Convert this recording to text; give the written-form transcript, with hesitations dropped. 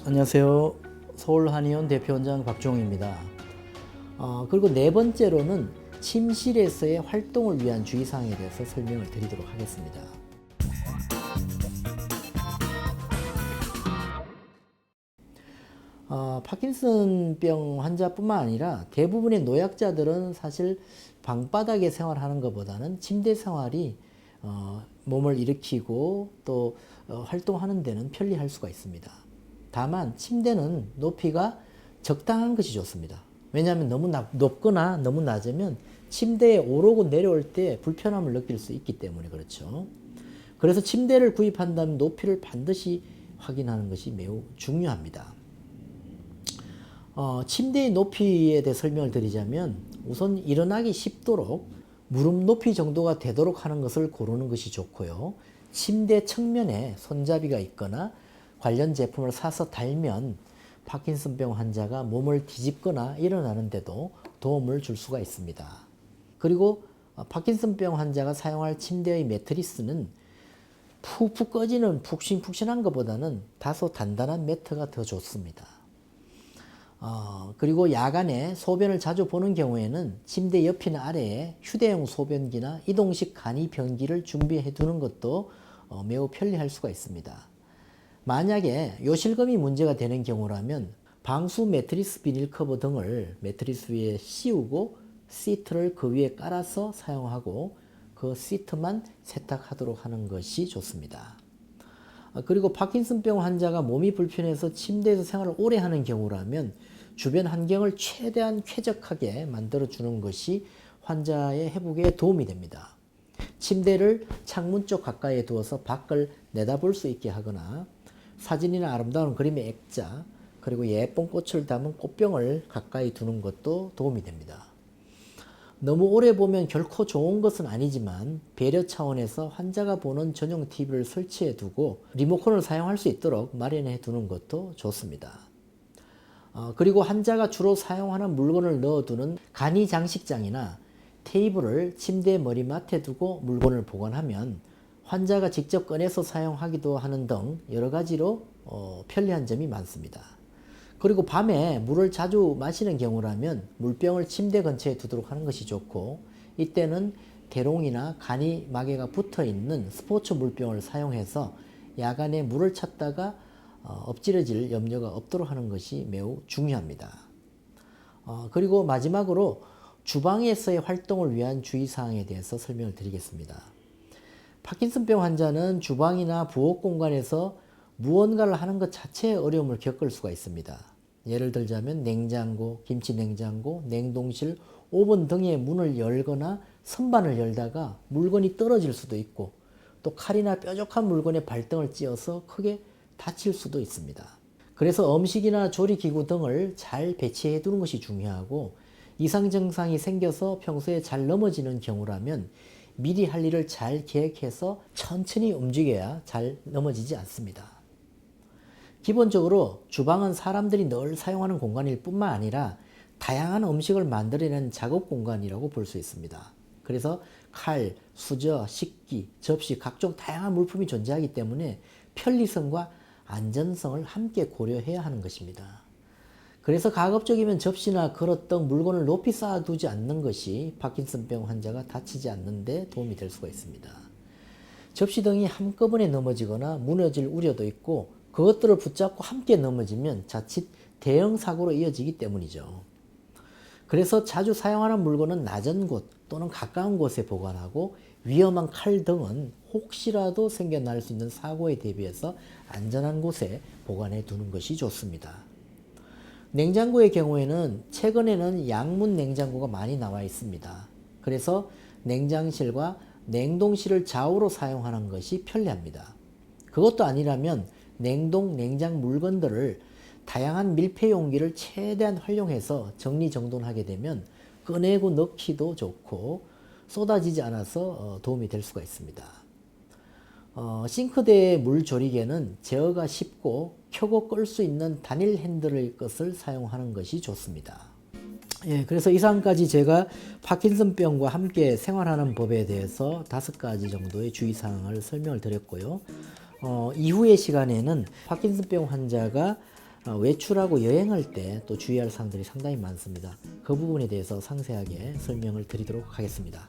안녕하세요. 서울한의원 대표원장 박종입니다. 그리고 네 번째로는 침실에서의 활동을 위한 주의사항에 대해서 설명을 드리도록 하겠습니다. 파킨슨병 환자뿐만 아니라 대부분의 노약자들은 사실 방바닥에 생활하는 것보다는 침대 생활이 몸을 일으키고 또 활동하는 데는 편리할 수가 있습니다. 다만 침대는 높이가 적당한 것이 좋습니다. 왜냐하면 너무 높거나 너무 낮으면 침대에 오르고 내려올 때 불편함을 느낄 수 있기 때문에 그렇죠. 그래서 침대를 구입한다면 높이를 반드시 확인하는 것이 매우 중요합니다. 침대의 높이에 대해 설명을 드리자면 우선 일어나기 쉽도록 무릎 높이 정도가 되도록 하는 것을 고르는 것이 좋고요. 침대 측면에 손잡이가 있거나 관련 제품을 사서 달면 파킨슨병 환자가 몸을 뒤집거나 일어나는데도 도움을 줄 수가 있습니다. 그리고 파킨슨병 환자가 사용할 침대의 매트리스는 푹푹 꺼지는 푹신푹신한 것보다는 다소 단단한 매트가 더 좋습니다. 그리고 야간에 소변을 자주 보는 경우에는 침대 옆이나 아래에 휴대용 소변기나 이동식 간이 변기를 준비해 두는 것도 매우 편리할 수가 있습니다. 만약에 요실금이 문제가 되는 경우라면 방수 매트리스 비닐 커버 등을 매트리스 위에 씌우고 시트를 그 위에 깔아서 사용하고 그 시트만 세탁하도록 하는 것이 좋습니다. 그리고 파킨슨병 환자가 몸이 불편해서 침대에서 생활을 오래 하는 경우라면 주변 환경을 최대한 쾌적하게 만들어 주는 것이 환자의 회복에 도움이 됩니다. 침대를 창문 쪽 가까이에 두어서 밖을 내다볼 수 있게 하거나 사진이나 아름다운 그림의 액자 그리고 예쁜 꽃을 담은 꽃병을 가까이 두는 것도 도움이 됩니다. 너무 오래 보면 결코 좋은 것은 아니지만 배려 차원에서 환자가 보는 전용 TV를 설치해 두고 리모컨을 사용할 수 있도록 마련해 두는 것도 좋습니다. 그리고 환자가 주로 사용하는 물건을 넣어두는 간이 장식장이나 테이블을 침대 머리맡에 두고 물건을 보관하면 환자가 직접 꺼내서 사용하기도 하는 등 여러 가지로 편리한 점이 많습니다. 그리고 밤에 물을 자주 마시는 경우라면 물병을 침대 근처에 두도록 하는 것이 좋고 이때는 대롱이나 간이 마개가 붙어 있는 스포츠 물병을 사용해서 야간에 물을 찾다가 엎질러질 염려가 없도록 하는 것이 매우 중요합니다. 그리고 마지막으로 주방에서의 활동을 위한 주의사항에 대해서 설명을 드리겠습니다. 파킨슨병 환자는 주방이나 부엌 공간에서 무언가를 하는 것 자체에 어려움을 겪을 수가 있습니다. 예를 들자면 냉장고, 김치 냉장고, 냉동실, 오븐 등의 문을 열거나 선반을 열다가 물건이 떨어질 수도 있고 또 칼이나 뾰족한 물건에 발등을 찧어서 크게 다칠 수도 있습니다. 그래서 음식이나 조리기구 등을 잘 배치해 두는 것이 중요하고 이상 증상이 생겨서 평소에 잘 넘어지는 경우라면 미리 할 일을 잘 계획해서 천천히 움직여야 잘 넘어지지 않습니다. 기본적으로 주방은 사람들이 늘 사용하는 공간일 뿐만 아니라 다양한 음식을 만들어내는 작업 공간이라고 볼 수 있습니다. 그래서 칼, 수저, 식기, 접시 각종 다양한 물품이 존재하기 때문에 편리성과 안전성을 함께 고려해야 하는 것입니다. 그래서 가급적이면 접시나 그릇 등 물건을 높이 쌓아두지 않는 것이 파킨슨병 환자가 다치지 않는 데 도움이 될 수가 있습니다. 접시 등이 한꺼번에 넘어지거나 무너질 우려도 있고 그것들을 붙잡고 함께 넘어지면 자칫 대형 사고로 이어지기 때문이죠. 그래서 자주 사용하는 물건은 낮은 곳 또는 가까운 곳에 보관하고 위험한 칼 등은 혹시라도 생겨날 수 있는 사고에 대비해서 안전한 곳에 보관해 두는 것이 좋습니다. 냉장고의 경우에는 최근에는 양문 냉장고가 많이 나와 있습니다. 그래서 냉장실과 냉동실을 좌우로 사용하는 것이 편리합니다. 그것도 아니라면 냉동, 냉장 물건들을 다양한 밀폐 용기를 최대한 활용해서 정리정돈하게 되면 꺼내고 넣기도 좋고 쏟아지지 않아서 도움이 될 수가 있습니다. 싱크대의 물 조리개는 제어가 쉽고 켜고 끌 수 있는 단일 핸들의 것을 사용하는 것이 좋습니다. 그래서 이상까지 제가 파킨슨병과 함께 생활하는 법에 대해서 5가지 정도의 주의사항을 설명을 드렸고요. 이후의 시간에는 파킨슨병 환자가 외출하고 여행할 때 또 주의할 사항들이 상당히 많습니다. 그 부분에 대해서 상세하게 설명을 드리도록 하겠습니다.